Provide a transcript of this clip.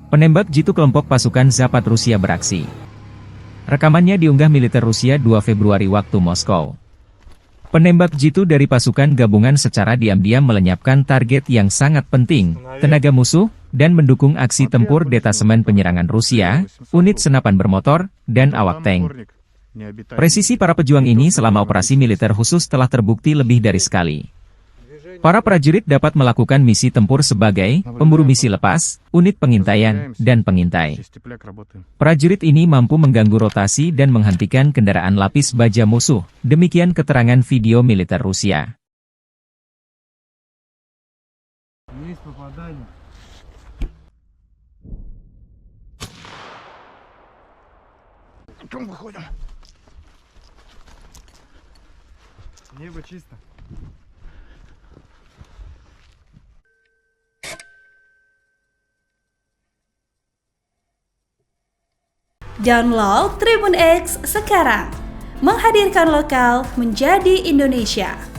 Penembak jitu kelompok pasukan Zapad Rusia beraksi. Rekamannya diunggah militer Rusia 2 Februari waktu Moskow. Penembak jitu dari pasukan gabungan secara diam-diam melenyapkan target yang sangat penting, tenaga musuh, dan mendukung aksi tempur detasemen penyerangan Rusia, unit senapan bermotor, dan awak tank. Presisi para pejuang ini selama operasi militer khusus telah terbukti lebih dari sekali. Para prajurit dapat melakukan misi tempur sebagai pemburu misi lepas, unit pengintaian, dan pengintai. Prajurit ini mampu mengganggu rotasi dan menghentikan kendaraan lapis baja musuh, demikian keterangan video militer Rusia. Download Tribun X sekarang, menghadirkan lokal menjadi Indonesia.